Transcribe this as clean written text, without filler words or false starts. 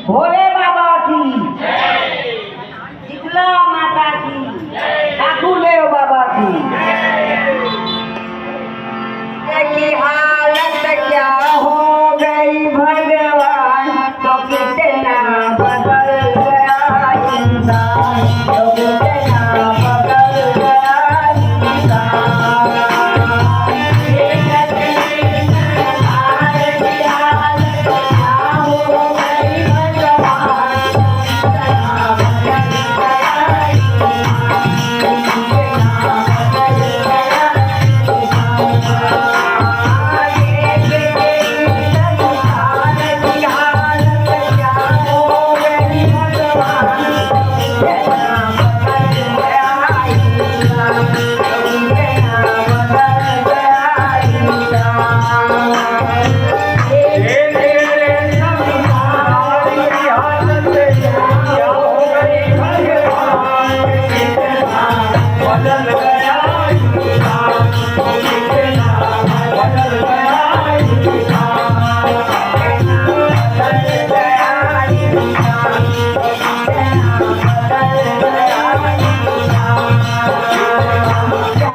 भोले बाबा की, शीतला माता की, ठाकुरदेव बाबा की। की हालत क्या हो गई भगवान, तो कितना बदल गया इंसान, तो कितना बदल गया इंसान। बदल गया इंसान, बदल गया।